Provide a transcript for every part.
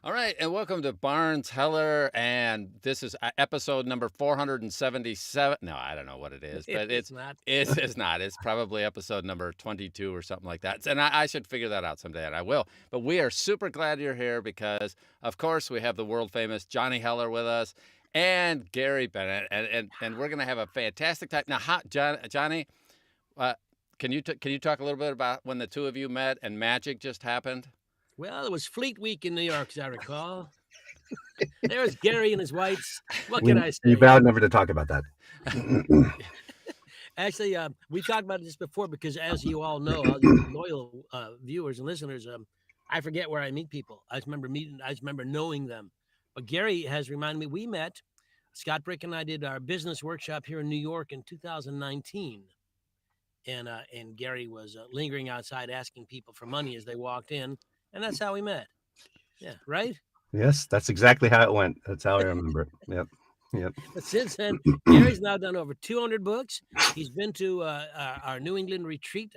All right, and welcome to Baarns, Heller, and this is episode number 477. No, I don't know what it is, but It's not. it's not. It's probably episode number 22 or something like that. And I should figure that out someday, and I will. But we are super glad you're here because, of course, we have the world famous Johnny Heller with us and Gary Bennett, and we're gonna have a fantastic time. Now, Johnny, uh, can you talk a little bit about when the two of you met and magic just happened? Well, it was Fleet Week in New York, as I recall. There's Gary and his whites. What We can I we say? vowed never to talk about that. Actually, we talked about this before because, as you all know, all you loyal viewers and listeners, I forget where I meet people. I just remember knowing them. But Gary has reminded me we met. Scott Brick and I did our business workshop here in New York in 2019. And Gary was lingering outside asking people for money as they walked in. And that's how we met. Yeah, right? Yes, that's exactly how it went. That's how I remember it. Yep. But since then, Gary's now done over 200 books. He's been to our New England retreat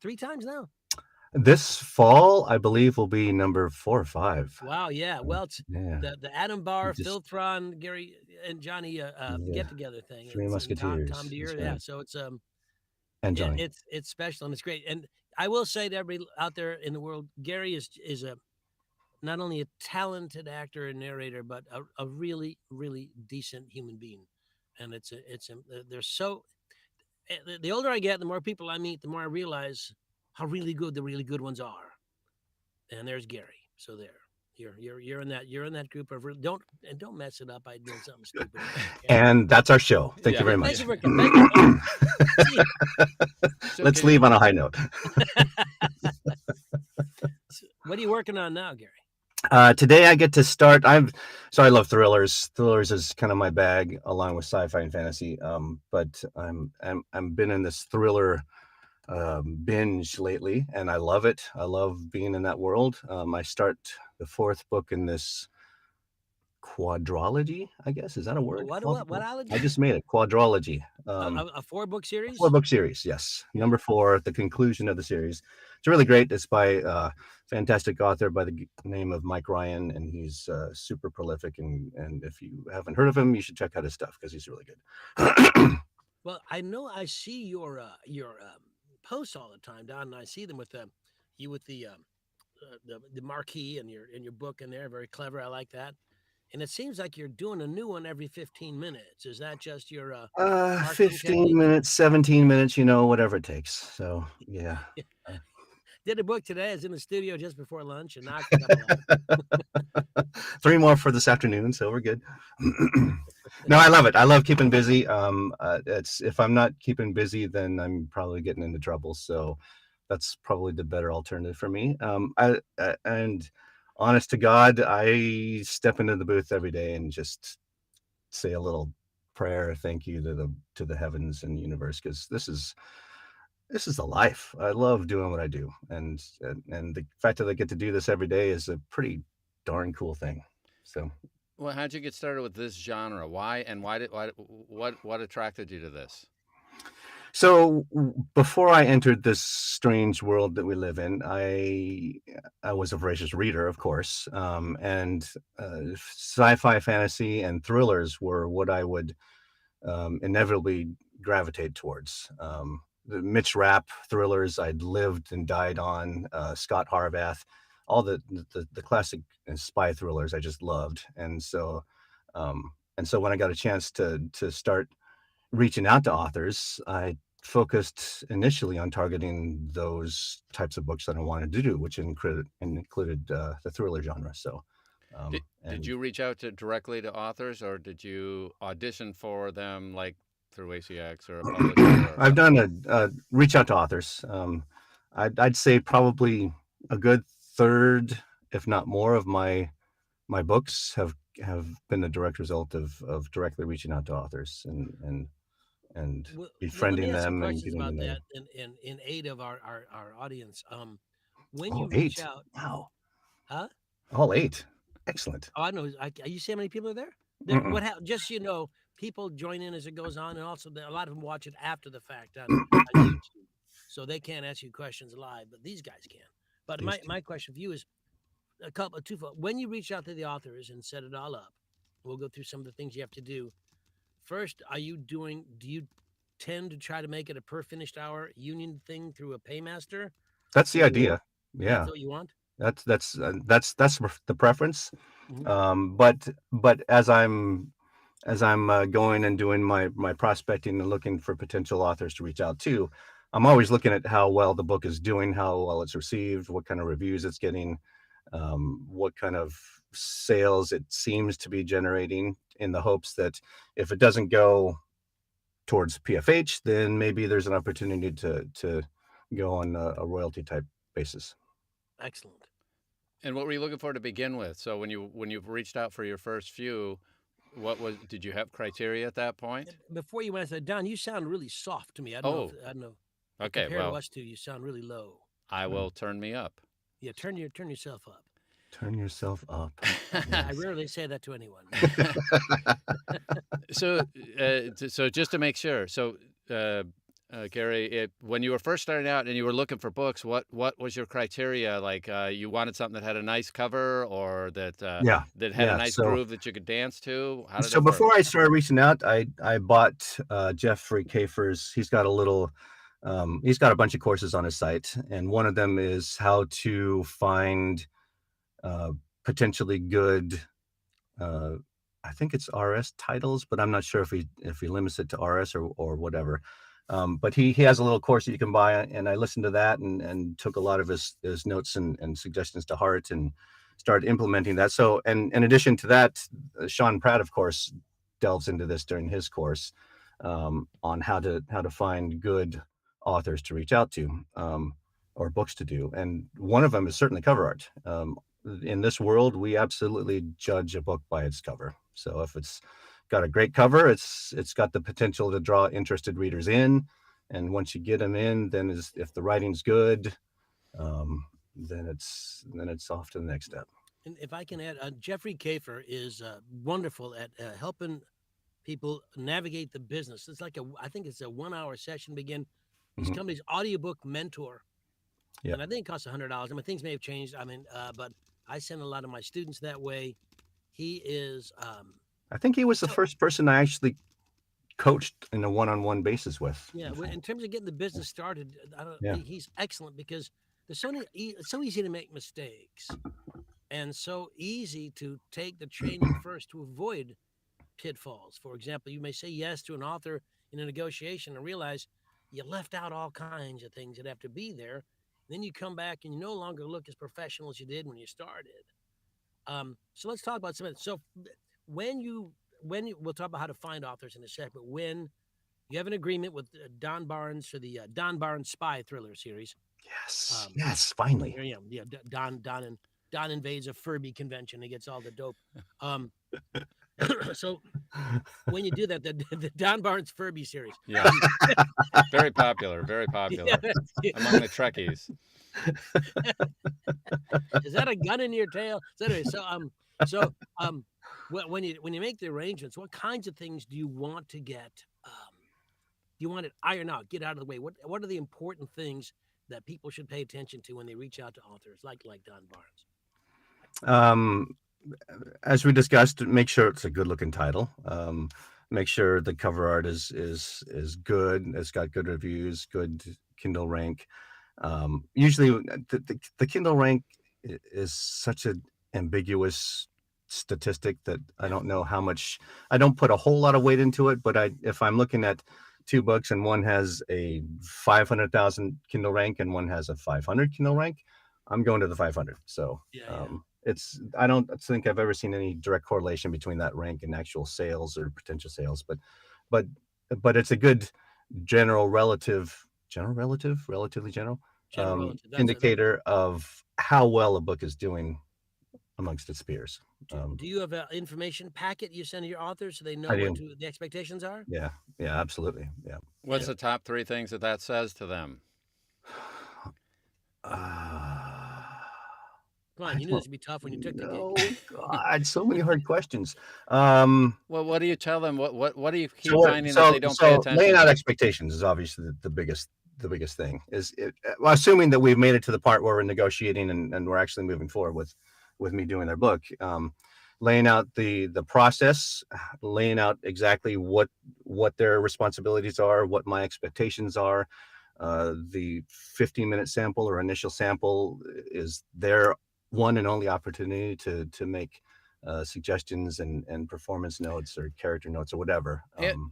3 times now. This fall, I believe, will be number 4 or 5. Wow, yeah. Well, it's the Adam Barr, Just- Phil Thron, Gary, and Johnny get together thing. Three And Musketeers. Tom Deere, That's yeah. right. So it's And Johnny. it's special and it's great. And I will say to everybody out there in the world, Gary is a not only a talented actor and narrator, but a really, really decent human being. And they're so, the older I get, the more people I meet, the more I realize how really good the really good ones are. And there's Gary. So there, you're in that group of don't mess it up by doing something stupid. And that's our show. Thank you very much. Thank you So let's leave on a high note. What are you working on now, Gary? Today I get to start. I love thrillers. Thrillers is kind of my bag, along with sci-fi and fantasy. But I'm been in this thriller binge lately, and I love it. I love being in that world. I start the 4th book in this quadrology, I guess. Is that a word? What I just made it. Quadrology. A 4-book series? 4-book series, yes. Number 4, the conclusion of the series. It's really great. It's by a fantastic author by the name of Mike Ryan, and he's super prolific. And if you haven't heard of him, you should check out his stuff because he's really good. Well, I know I see your posts all the time, Don, and I see them with the marquee and your book in there. Very clever. I like that. And it seems like you're doing a new one every 15 minutes. Is that just your 15 minutes, 17 minutes, whatever it takes. So, yeah. Did a book today. I was in the studio just before lunch and knocked it up. 3 more for this afternoon, so we're good. No, I love it. I love keeping busy. If I'm not keeping busy, then I'm probably getting into trouble. So that's probably the better alternative for me. And honest to God, I step into the booth every day and just say a little prayer, thank you to the heavens and universe, because this is the life. I love doing what I do, and the fact that I get to do this every day is a pretty darn cool thing. So, well, how'd you get started with this genre? What attracted you to this? So before I entered this strange world that we live in, I was a voracious reader, of course, and sci-fi, fantasy, and thrillers were what I would inevitably gravitate towards. The Mitch Rapp thrillers I'd lived and died on, Scott Harvath, all the classic spy thrillers I just loved, and so when I got a chance to start reaching out to authors, I focused initially on targeting those types of books that I wanted to do, which included the thriller genre. So, did you reach out directly to authors, or did you audition for them, like through ACX or a publisher? I've done a reach out to authors. I'd say probably a good third, if not more, of my books have been a direct result of directly reaching out to authors and befriending them and getting about to know. that in aid of our audience. When Oh, you reach 8. out, Wow. huh? All 8. Excellent. Oh, I know. You see how many people are there? Just so you know, people join in as it goes on, and also a lot of them watch it after the fact on YouTube, so they can't ask you questions live, but these guys can. But my question for you is, twofold. When you reach out to the authors and set it all up, we'll go through some of the things you have to do. First, do you tend to try to make it a per finished hour union thing through a paymaster? That's the idea. Yeah, That's what you want? that's the preference. Mhm. But as I'm going and doing my prospecting and looking for potential authors to reach out to, I'm always looking at how well the book is doing, how well it's received, what kind of reviews it's getting, what kind of sales it seems to be generating, in the hopes that if it doesn't go towards PFH, then maybe there's an opportunity to go on a royalty type basis. Excellent. And what were you looking for to begin with? So when you've reached out for your first few, did you have criteria at that point? Before you went, I said, Don, you sound really soft to me. I don't know. Okay, Compared to well, us two, you sound really low. I will turn me up. Yeah, turn yourself up. Turn yourself up. I rarely say that to anyone. So just to make sure, Gary, when you were first starting out and you were looking for books, what was your criteria? Like, you wanted something that had a nice cover, or that had a nice groove that you could dance to? How did it work? Before I started reaching out, I bought Jeffrey Kafer's. He's got he's got a bunch of courses on his site, and one of them is how to find potentially good, I think it's RS titles, but I'm not sure if he limits it to RS or whatever. But he has a little course that you can buy, and I listened to that and took a lot of his notes and suggestions to heart and started implementing that. So, and in addition to that, Sean Pratt, of course, delves into this during his course, on how to find good authors to reach out to, or books to do. And one of them is certainly cover art. In this world, we absolutely judge a book by its cover. So if it's got a great cover, it's got the potential to draw interested readers in. And once you get them in, then if the writing's good, then it's off to the next step. And if I can add, Jeffrey Kafer is wonderful at helping people navigate the business. It's like I think it's a 1 hour session begin. His company's Audiobook Mentor. Yeah. And I think it costs $100. I mean, things may have changed. I mean, but I send a lot of my students that way. He is. I think he was the first person I actually coached in a one-on-one basis with. Yeah, in terms of getting the business started, he's excellent because there's it's so easy to make mistakes, and so easy to take the training first to avoid pitfalls. For example, you may say yes to an author in a negotiation and realize you left out all kinds of things that have to be there. Then you come back and you no longer look as professional as you did when you started. So let's talk about some of it. So we'll talk about how to find authors in a second, but when you have an agreement with Don Baarns for the Don Baarns spy thriller series. Yes, finally. Yeah, Don invades a Furby convention and gets all the dope. So when you do that, the Don Baarns Furby series. Yeah. Very popular among the Trekkies. Is that a gun in your tail? So anyway, when you make the arrangements, what kinds of things do you want to get? Do you want it iron out, get out of the way? What are the important things that people should pay attention to when they reach out to authors like Don Baarns? As we discussed, make sure it's a good looking title. Make sure the cover art is good. It's got good reviews, good Kindle rank. Usually the Kindle rank is such an ambiguous statistic that I don't know how much. I don't put a whole lot of weight into it, but if I'm looking at two books and one has a 500,000 Kindle rank and one has a 500 Kindle rank, I'm going to the 500. So I don't think I've ever seen any direct correlation between that rank and actual sales or potential sales, but it's a good relatively general indicator of how well a book is doing amongst its peers. Do you have an information packet you send to your authors so they know what the expectations are? Yeah, absolutely. Yeah. What's the top 3 things that says to them? Come on, you knew this would be tough when you took the gig. Oh God, so many hard questions. Well, what do you tell them? What do you keep finding that they don't pay attention? Laying out expectations is obviously the biggest thing. Assuming that we've made it to the part where we're negotiating and we're actually moving forward me doing their book, laying out the process, laying out exactly what their responsibilities are, what my expectations are. The 15-minute sample or initial sample is their one and only opportunity to make suggestions and performance notes or character notes or whatever.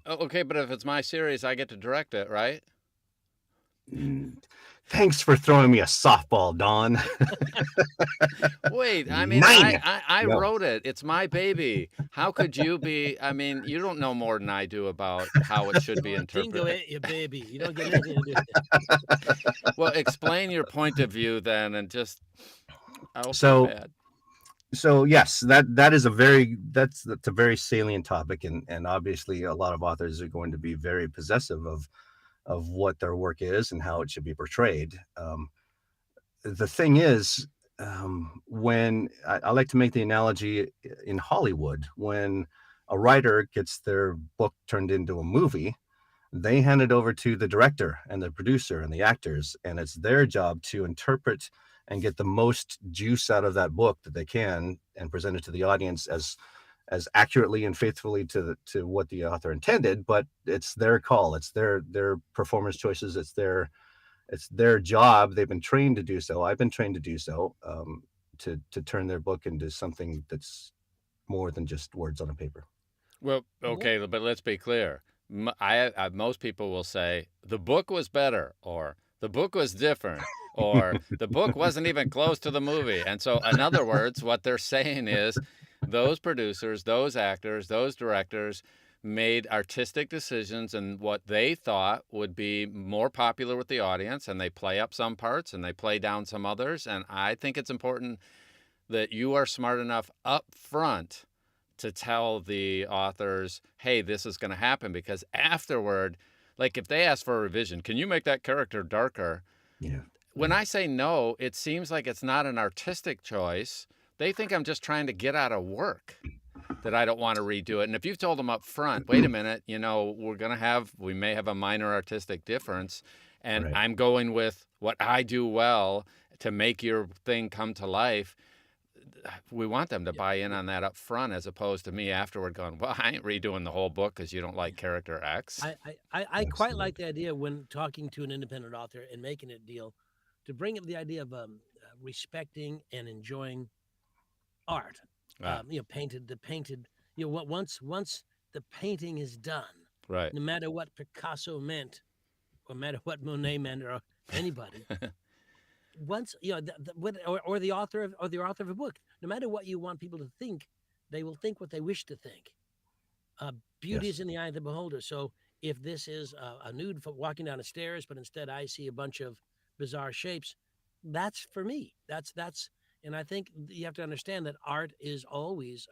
Okay, but if it's my series, I get to direct it, right? Thanks for throwing me a softball, Don. Wait, I mean, Nine. I No. wrote it. It's my baby. How could you be? I mean, you don't know more than I do about how it should be Dingo interpreted. ate your baby. You don't get anything to do with it. Well, explain your point of view then, and just I'll So- feel bad. So yes, that is that's a very salient topic, and obviously a lot of authors are going to be very possessive of what their work is and how it should be portrayed. The thing is, when I like to make the analogy in Hollywood, when a writer gets their book turned into a movie, they hand it over to the director and the producer and the actors, and it's their job to interpret and get the most juice out of that book that they can and present it to the audience as accurately and faithfully to what the author intended. But it's their call, it's their performance choices, it's their job. They've been trained to do so. I've been trained to do so, to turn their book into something that's more than just words on a paper. Well, okay, but let's be clear. Most people will say the book was better, or the book was different, or the book wasn't even close to the movie. And so, in other words, what they're saying is those producers, those actors, those directors made artistic decisions and what they thought would be more popular with the audience, and they play up some parts and they play down some others. And I think it's important that you are smart enough up front to tell the authors, hey, this is going to happen, because afterward, like if they ask for a revision, can you make that character darker? Yeah. When I say no, it seems like it's not an artistic choice. They think I'm just trying to get out of work, that I don't want to redo it. And if you've told them up front, wait a minute, we may have a minor artistic difference, and Right. I'm going with what I do well to make your thing come to life. We want them to buy in on that up front, as opposed to me afterward going, well, I ain't redoing the whole book because you don't like character X. I quite like the idea when talking to an independent author and making a deal to bring up the idea of respecting and enjoying art. The painted. Once the painting is done, Right. no matter what Picasso meant, or no matter what Monet meant, or anybody. Once or the author of a book, no matter what you want people to think, they will think what they wish to think. Beauty Yes. is in the eye of the beholder. So if this is a nude walking down the stairs, but instead I see a bunch of bizarre shapes, that's for me. That's and I think you have to understand that art is always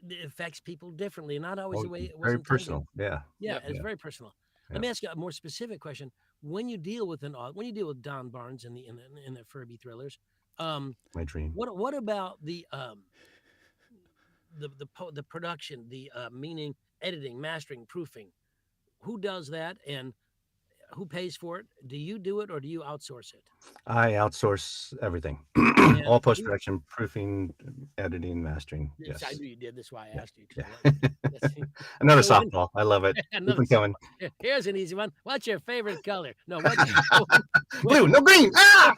it affects people differently, not always the way it was Very intended. personal. Yeah. Yeah, Yep. it's Yeah. very personal. Yeah. Let me ask you a more specific question. When you deal with Don Baarns in the Furby thrillers, My dream. what about the production, meaning editing, mastering, proofing? Who does that, and who pays for it? Do you do it, or do you outsource it? I outsource everything. And All post-production, proofing, editing, mastering. Yes, Yes. I knew you did. That's why I asked you. 'Cause Yeah. I like- that's- Another So when- softball. I love it. Keep Another them coming. Here's an easy one. What's your favorite color? No, Blue, no green. Ah!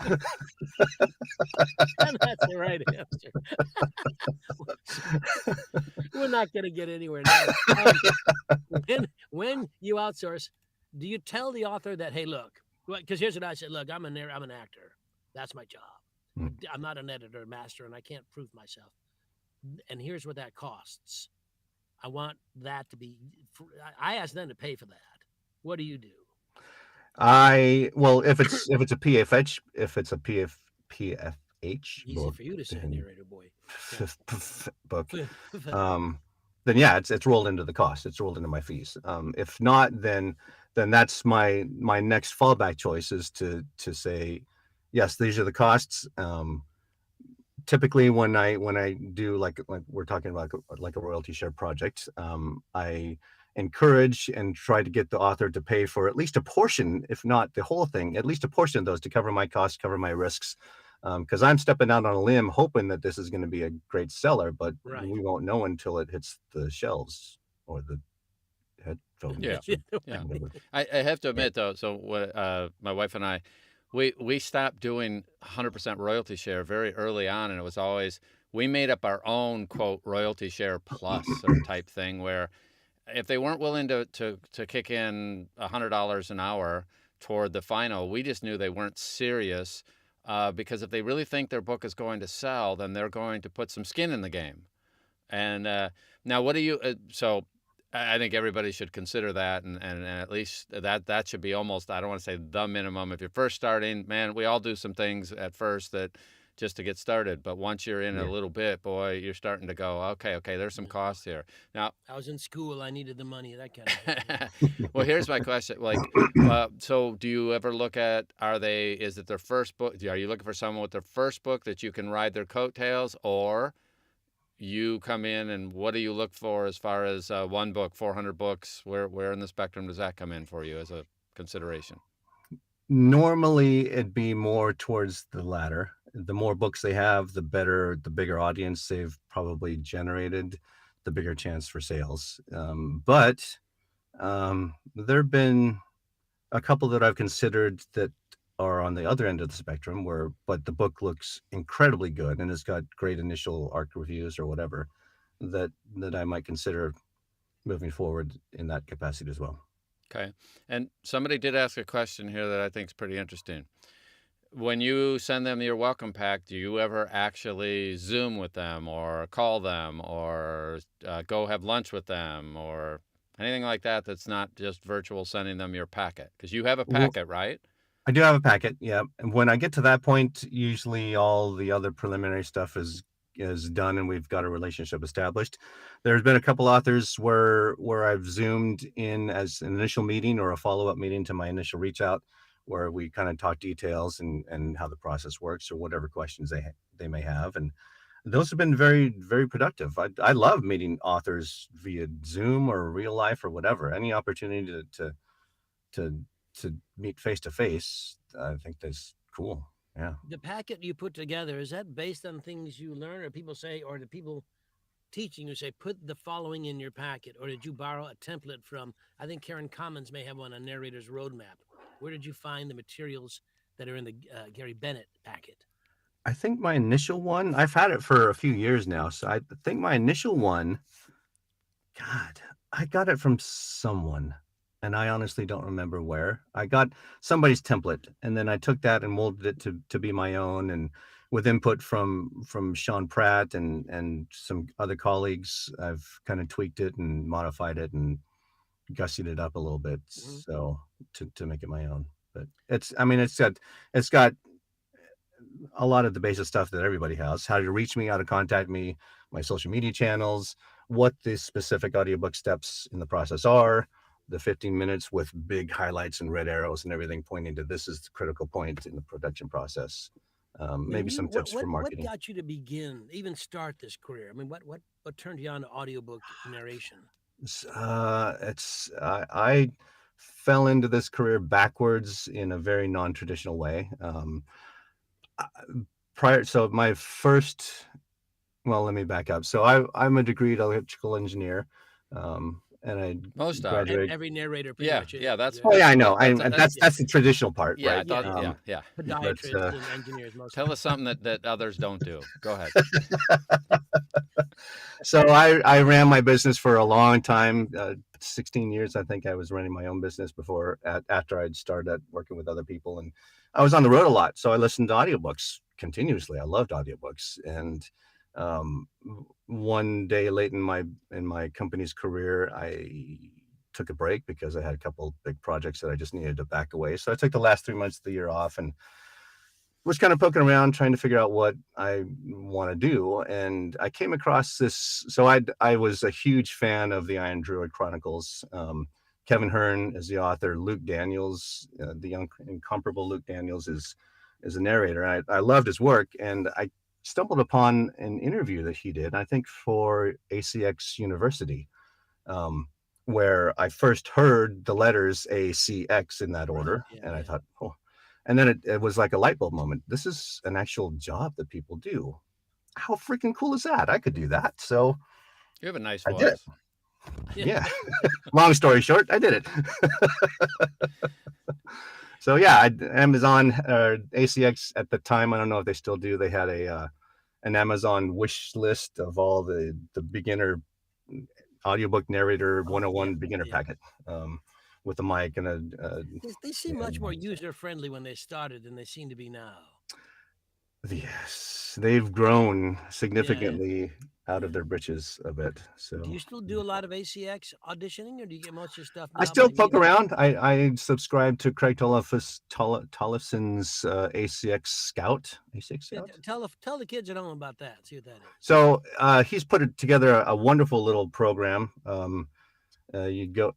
That's the right answer. We're not going to get anywhere now. When you outsource, do you tell the author that, hey, look, because here's what I said, look, I'm an actor. That's my job. Hmm. I'm not an editor, master, and I can't prove myself. And here's what that costs. I want that to be. I ask them to pay for that. What do you do? Well, if it's a PFH, PFH Easy for you to say, then- narrator boy. book, then yeah, it's rolled into the cost. It's rolled into my fees. If not, then that's my next fallback choice is to say, yes, these are the costs. Typically, when I do like we're talking about like a royalty share project, I encourage and try to get the author to pay for at least a portion, if not the whole thing, at least a portion of those to cover my costs, cover my risks, because I'm stepping out on a limb hoping that this is going to be a great seller, but Right. we won't know until it hits the shelves or the headphones. Yeah. or Yeah. whatever. I have to admit though, so what my wife and I, we stopped doing 100% royalty share very early on, and it was always we made up our own quote royalty share plus or type thing where if they weren't willing to kick in $100 an hour toward the final, we just knew they weren't serious. Because if they really think their book is going to sell, then they're going to put some skin in the game. And now, what do you? So, I think everybody should consider that, and at least that should be almost, I don't want to say the minimum. If you're first starting, man, we all do some things at first that just to get started. But once you're in a little bit, boy, you're starting to go, okay, there's some costs here. Now, I was in school. I needed the money. That kind of thing. well, here's my question. Like, so do you ever look at, is it their first book? Are you looking for someone with their first book that you can ride their coattails, or you come in and what do you look for as far as one book, 400 books? Where in the spectrum does that come in for you as a consideration? Normally, it'd be more towards the latter. The more books they have, the better, the bigger audience they've probably generated, the bigger chance for sales. But there have been a couple that I've considered that are on the other end of the spectrum but the book looks incredibly good and it's got great initial ARC reviews or whatever that I might consider moving forward in that capacity as well. Okay. And somebody did ask a question here that I think is pretty interesting. When you send them your welcome pack, do you ever actually Zoom with them or call them or go have lunch with them or anything like that that's not just virtual sending them your packet? Because you have a packet, right? I do have a packet, yeah. And when I get to that point, usually all the other preliminary stuff is done and we've got a relationship established. There's been a couple authors where I've Zoomed in as an initial meeting or a follow-up meeting to my initial reach out, where we kind of talk details and how the process works or whatever questions they may have. And those have been very, very productive. I love meeting authors via Zoom or real life or whatever. Any opportunity to meet face to face, I think that's cool. Yeah. The packet you put together, is that based on things you learn, or people say, or the people teaching you say, put the following in your packet, or did you borrow a template from, I think Karen Commons may have one on Narrator's Roadmap. Where did you find the materials that are in the Gary Bennett packet? I think my initial one, I've had it for a few years now. So I think my initial one, God, I got it from someone. And I honestly don't remember where. I got somebody's template, and then I took that and molded it to be my own, and with input from Sean Pratt and some other colleagues, I've kind of tweaked it and modified it and gussied it up a little bit, so to make it my own. But it's got a lot of the basic stuff that everybody has: how to reach me, how to contact me, my social media channels, what the specific audiobook steps in the process are, the 15 minutes with big highlights and red arrows and everything pointing to this is the critical point in the production process. Maybe some tips for marketing. What got you to even start this career? I mean, what turned you on to audiobook narration? I fell into this career backwards in a very non-traditional way. So my first, well, let me back up. So I'm a degreed electrical engineer. And I graduated. Every narrator, pretty much. Yeah, that's. Oh yeah, I know. That's the traditional part, yeah, right? Yeah. Podiatrists and engineers. Tell us something that others don't do. Go ahead. So I ran my business for a long time, 16 years. I think I was running my own business after I'd started working with other people, and I was on the road a lot. So I listened to audiobooks continuously. I loved audiobooks, and one day late in my company's career, I took a break because I had a couple big projects that I just needed to back away. So I took the last 3 months of the year off and was kind of poking around trying to figure out what I want to do. And I came across this. So I was a huge fan of the Iron Druid Chronicles. Kevin Hearn is the author. Luke Daniels, the incomparable Luke Daniels, is a narrator. I loved his work, and I stumbled upon an interview that he did, I think for ACX University, where I first heard the letters ACX in that order. And I thought, oh, And then it was like a light bulb moment. This is an actual job that people do. How freaking cool is that? I could do that. So You have a nice I did it. voice. Yeah. Long story short, I did it. So yeah, Amazon ACX at the time, I don't know if they still do. They had an Amazon wish list of all the beginner audiobook narrator 101 beginner packet, with a mic and a They seem much more user friendly when they started than they seem to be now. Yes, they've grown significantly out of their britches a bit. So do you still do a lot of ACX auditioning, or do you get most of your stuff now? I still poke around. I subscribe to Craig Tollefson's ACX Scout. ACX Scout. Tell the kids at home about that. See what that is. So he's put together a wonderful little program. You go,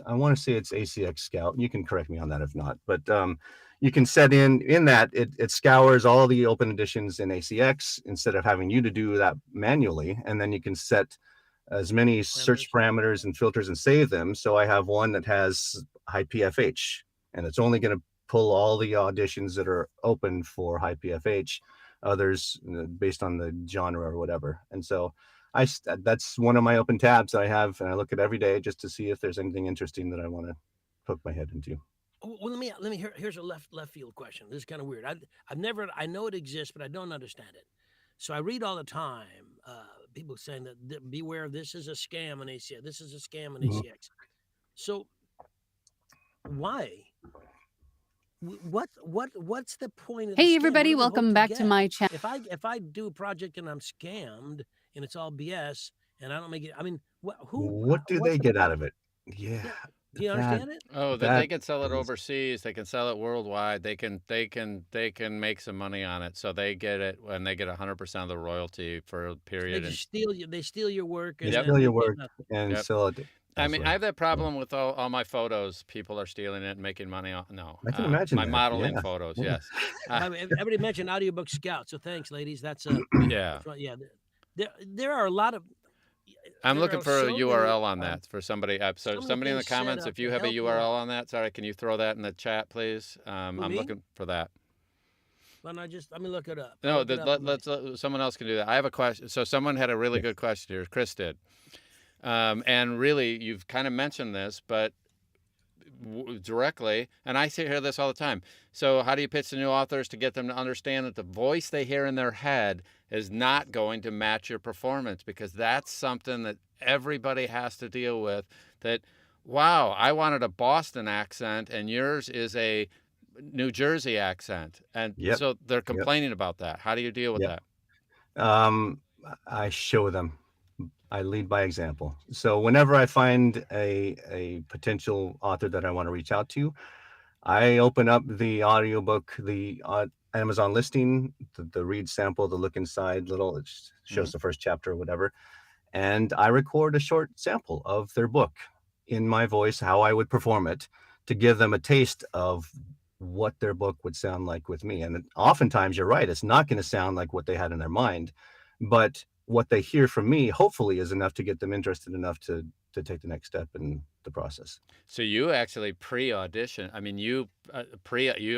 I want to say it's ACX Scout. You can correct me on that if not, but you can set in that it scours all the open editions in ACX instead of having you to do that manually, and then you can set as many search parameters and filters and save them. So I have one that has high PFH, and it's only going to pull all the auditions that are open for high PFH, others based on the genre or whatever. And so that's one of my open tabs that I have, and I look at every day just to see if there's anything interesting that I want to poke my head into. Well, let me here's a left field question. This is kind of weird. I know it exists, but I don't understand it. So I read all the time people saying that beware, this is a scam on ACX. This is a scam on ACX. So why? What's the point of Hey everybody, welcome back to my channel. If I do a project and I'm scammed and it's all BS and I don't make it, I mean, what do they get out of it? Yeah. Do you understand it? Oh, that they can sell it overseas. They can sell it worldwide. They can make some money on it. So they get it when they get 100% of the royalty for a period. They steal your work. And steal your work and sell it. I mean, I have that problem with all my photos. People are stealing it and making money on. No, I can imagine my modeling photos. Yes. Everybody mentioned Audiobook Scout, so thanks, ladies. That's yeah. There are a lot of. I'm looking for a URL on that for somebody. So somebody in the comments, if you have a URL on that, sorry, can you throw that in the chat, please? I'm looking for that. Let me look it up. No, someone else can do that. I have a question. So someone had a really good question here. Chris did. And really, you've kind of mentioned this, but directly, and I hear this all the time. So how do you pitch to new authors to get them to understand that the voice they hear in their head is not going to match your performance? Because that's something that everybody has to deal with. That, wow, I wanted a Boston accent and yours is a New Jersey accent. And so they're complaining about that. How do you deal with that? I show them. I lead by example. So whenever I find a potential author that I want to reach out to, I open up the audiobook, the Amazon listing, the read sample, the look inside little, it shows the first chapter or whatever. And I record a short sample of their book in my voice, how I would perform it, to give them a taste of what their book would sound like with me. And oftentimes you're right, it's not going to sound like what they had in their mind, but what they hear from me hopefully is enough to get them interested enough to take the next step in the process. So you actually pre-audition. I mean, you're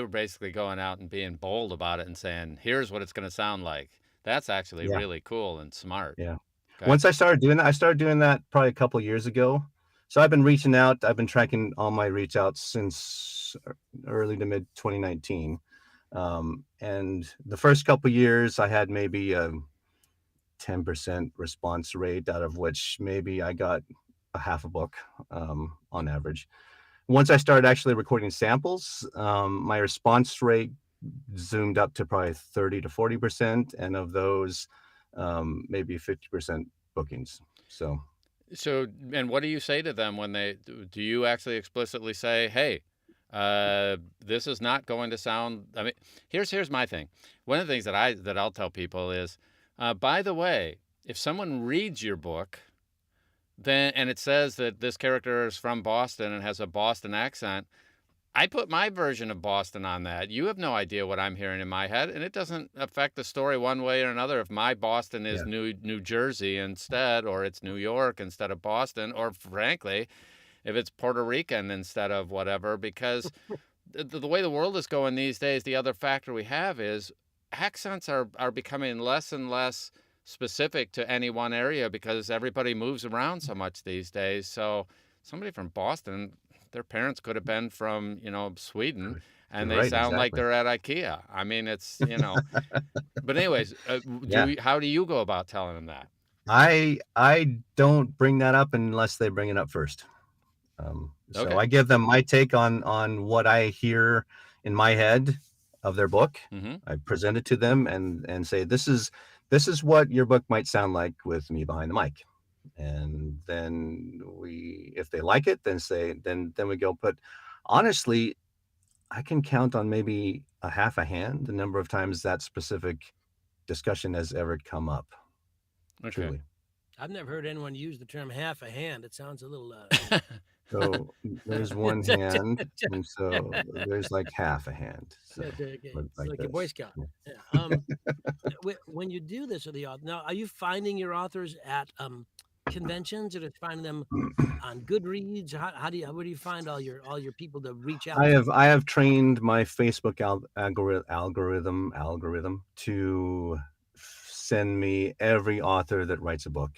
basically going out and being bold about it and saying, here's what it's going to sound like. That's actually really cool and smart. Yeah. Okay. Once I started doing that, probably a couple of years ago. So I've been reaching out. I've been tracking all my reach outs since early to mid 2019. And the first couple of years I had maybe 10% response rate, out of which maybe I got a half a book on average. Once I started actually recording samples, my response rate zoomed up to probably 30 to 40%, and of those, maybe 50% bookings. So, and what do you say to them when do you actually explicitly say, hey, this is not going to sound, I mean, here's my thing. One of the things that I'll tell people is, by the way, if someone reads your book, and it says that this character is from Boston and has a Boston accent, I put my version of Boston on that. You have no idea what I'm hearing in my head, and it doesn't affect the story one way or another if my Boston is New Jersey instead, or it's New York instead of Boston, or frankly, if it's Puerto Rican instead of whatever, because the way the world is going these days, the other factor we have is accents are becoming less and less specific to any one area because everybody moves around so much these days. So somebody from Boston, their parents could have been from, Sweden, and they Right, sound like exactly. they're at IKEA. I mean, it's, but anyways, Yeah. how do you go about telling them that? I don't bring that up unless they bring it up first. So Okay. I give them my take on what I hear in my head of their book. Mm-hmm. I present it to them and say, this is what your book might sound like with me behind the mic. And then if they like it, then we go. But honestly, I can count on maybe a half a hand the number of times that specific discussion has ever come up. Okay. Truly. I've never heard anyone use the term half a hand. It sounds a little. So there's one hand, and so there's like half a hand. So, it's like a this. Boy Scout. Yeah. Yeah. When you do this with the author, now are you finding your authors at conventions, or just finding them on Goodreads? Where do you find all your people to reach out? I have trained my Facebook algorithm to send me every author that writes a book.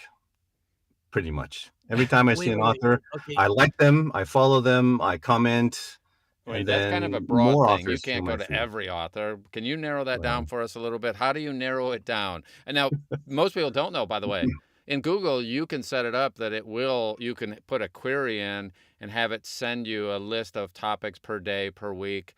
Pretty much every time I see an author, okay. I like them, I follow them, I comment. Wait, and that's then kind of a broad more thing. You authors can't from go my to feed. every author. Can you narrow that down for us a little bit? How do you narrow it down? And now, most people don't know, by the way, in Google, you can set it up that you can put a query in and have it send you a list of topics per day, per week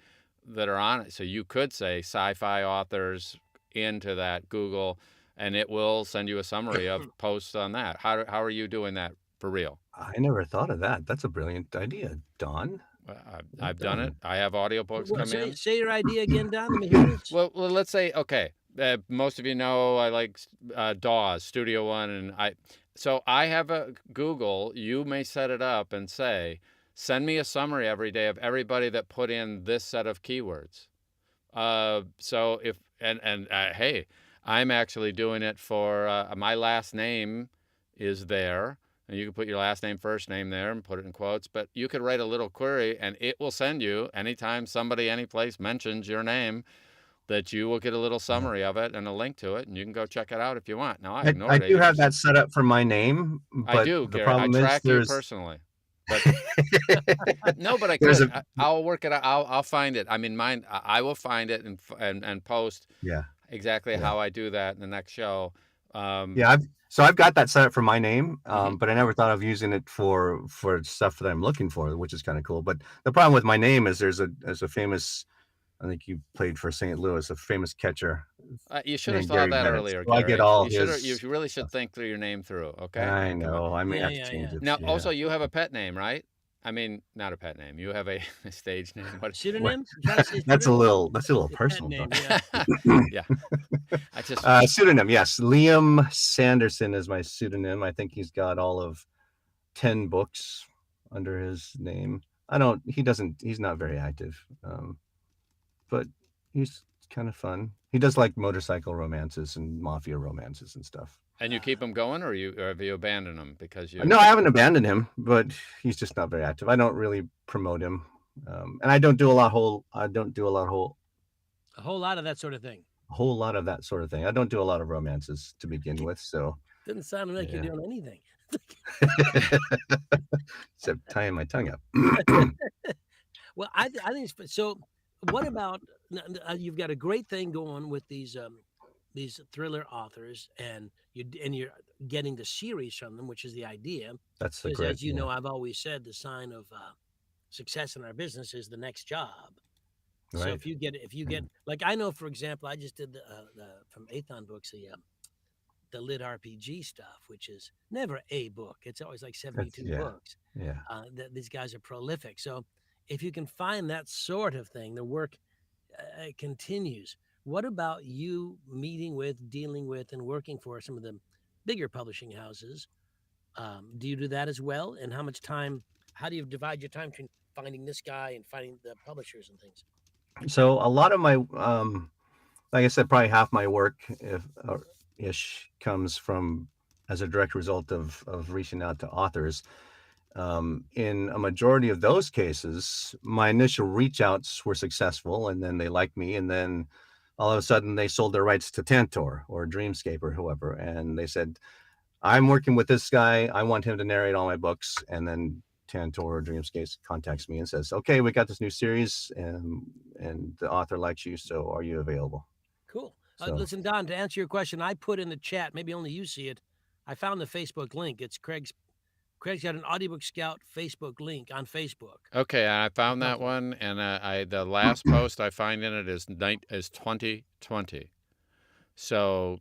that are on it. So you could say sci-fi authors into that Google, and it will send you a summary of posts on that. How are you doing that for real? I never thought of that. That's a brilliant idea, Don. I've done it. I have audiobooks come in. Say your idea again, Don. Let me hear this. Well, let's say, okay, most of you know I like DAWs, Studio One, and so I have a Google. You may set it up and say, send me a summary every day of everybody that put in this set of keywords. So if hey, I'm actually doing it for my last name is there. And you can put your last name, first name there and put it in quotes, but you could write a little query and it will send you anytime somebody, anyplace mentions your name, that you will get a little summary of it and a link to it, and you can go check it out if you want. Now, I do have that set up for my name, but I do, the Gary. problem I is track you personally. But no, but I could. I'll work it out. I'll find it. I mean, mine. I will find it and post. Yeah. Exactly how I do that in the next show. So I've got that set up for my name, but I never thought of using it for stuff that I'm looking for, which is kind of cool. But the problem with my name is there's a famous, I think you played for St. Louis, a famous catcher. You should have thought that earlier, so Gary. I get all you his. You really should think through your name through. Okay. I know. I may have to change it. Now, also, you have a pet name, right? I mean, not a pet name. You have a stage name. What pseudonym? That's a little personal. Name, yeah. I just pseudonym. Yes, Liam Sanderson is my pseudonym. I think he's got all of 10 books under his name. He's not very active, but he's kind of fun. He does like motorcycle romances and mafia romances and stuff. And you keep him going, or have you abandoned him because you? No, I haven't abandoned him, but he's just not very active. I don't really promote him, and I don't do a whole lot of that sort of thing. A whole lot of that sort of thing. I don't do a lot of romances to begin with, so doesn't sound like you're doing anything. Except tying my tongue up. Well, I think so. What about you've got a great thing going with these thriller authors, and you're getting the series from them, which is the idea. That's the great. As you know, I've always said the sign of success in our business is the next job. Right. So if you get like, I know, for example, I just did the from Athon Books the LitRPG stuff, which is never a book. It's always like 72 books. Yeah. These guys are prolific. So if you can find that sort of thing, the work continues. What about you dealing with, and working for some of the bigger publishing houses? Do you do that as well? And how do you divide your time between finding this guy and finding the publishers and things? So a lot of my, like I said, probably half my work ish comes from as a direct result of reaching out to authors. In a majority of those cases, my initial reach outs were successful, and then they liked me, and then all of a sudden they sold their rights to Tantor or Dreamscape or whoever, and they said, I'm working with this guy, I want him to narrate all my books. And then Tantor or Dreamscape contacts me and says, okay, we got this new series, and the author likes you, so are you available? Cool. So, Listen, Don, to answer your question, I put in the chat, maybe only you see it, I found the Facebook link. It's Craig's got an Audiobook Scout Facebook link on Facebook. Okay, I found that one, and the last post I find in it is 2020. So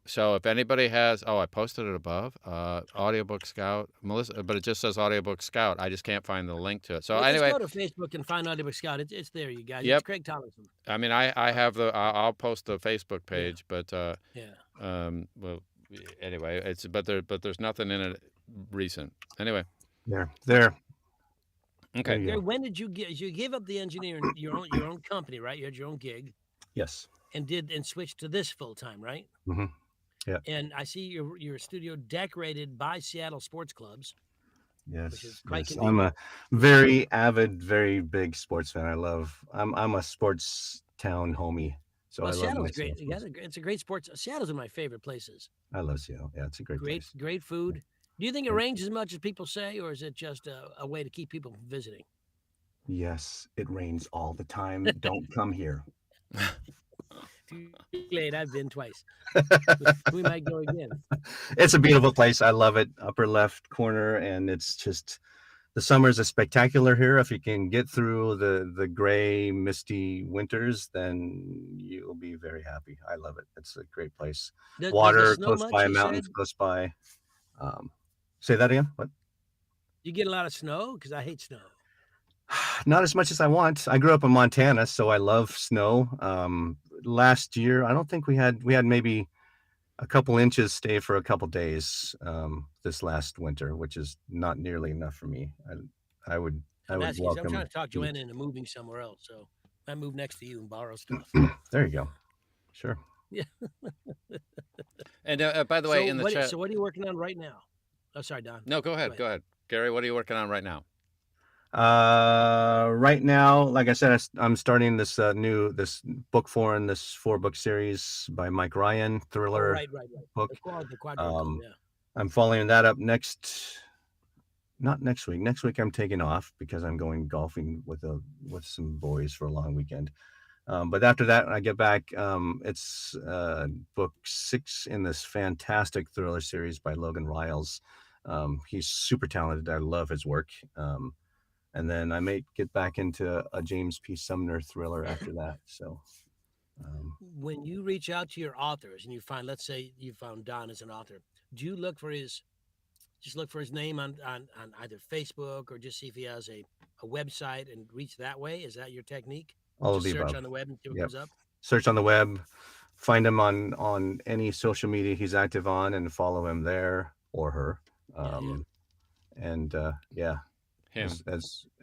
so if anybody has, I posted it above, Audiobook Scout, Melissa, but it just says Audiobook Scout. I just can't find the link to it. So anyway, just go to Facebook and find Audiobook Scout. It's there, you guys. Yep. It's Craig Tomlinson. I mean, I have I'll post the Facebook page, but well, anyway, but there's nothing in it recent. Anyway, there. Okay. Gary, when did you gave up the engineering, your own company, right? You had your own gig. Yes. And switched to this full time, right? Mm-hmm. Yeah. And I see your studio decorated by Seattle sports clubs. Yes. Which is quite I'm a very avid, very big sports fan. I'm a sports town homie. So I love Seattle's great. It's a great sports. Seattle's one of my favorite places. I love Seattle. Yeah, it's a great place. Great food. Do you think it rains as much as people say, or is it just a way to keep people from visiting? Yes, it rains all the time. Don't come here. Too late. I've been twice. We might go again. It's a beautiful place. I love it. Upper left corner, and it's just the summers are spectacular here. If you can get through the gray, misty winters, then you'll be very happy. I love it. It's a great place. Water close by, mountains close by. Say that again. What? You get a lot of snow? Because I hate snow. Not as much as I want. I grew up in Montana, so I love snow. Last year, I don't think we had maybe a couple inches stay for a couple days this last winter, which is not nearly enough for me. I would welcome. I'm trying to talk Joanna into moving somewhere else, so I move next to you and borrow stuff. There you go. Sure. Yeah. And by the way, in the chat. So what are you working on right now? Oh, sorry, Don. No, go ahead. Go ahead, Gary. What are you working on right now? Right now, like I said, I'm starting this book 4 in this 4-book series by Mike Ryan, thriller book. I'm following that up not next week. Next week I'm taking off because I'm going golfing with some boys for a long weekend. But after that, when I get back, it's book 6 in this fantastic thriller series by Logan Riles. He's super talented. I love his work. And then I may get back into a James P. Sumner thriller after that. So when you reach out to your authors and you find, let's say you found Don as an author, do you look for his name on either Facebook or just see if he has a website and reach that way? Is that your technique? All of the above. Search on the web and see what comes up? Search on the web, find him on any social media he's active on, and follow him there or her. Him.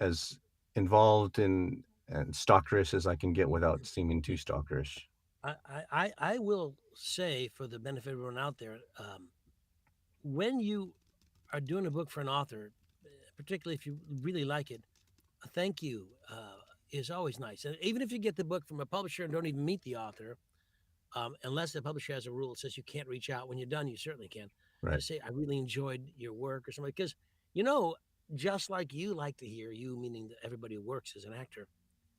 As involved and stalkerish as I can get without seeming too stalkerish. I will say, for the benefit of everyone out there, when you are doing a book for an author, particularly if you really like it, a thank you is always nice. And even if you get the book from a publisher and don't even meet the author, unless the publisher has a rule that says you can't reach out when you're done, you certainly can. Right. Say, I really enjoyed your work or something, because just like you like to hear, you meaning everybody who works as an actor,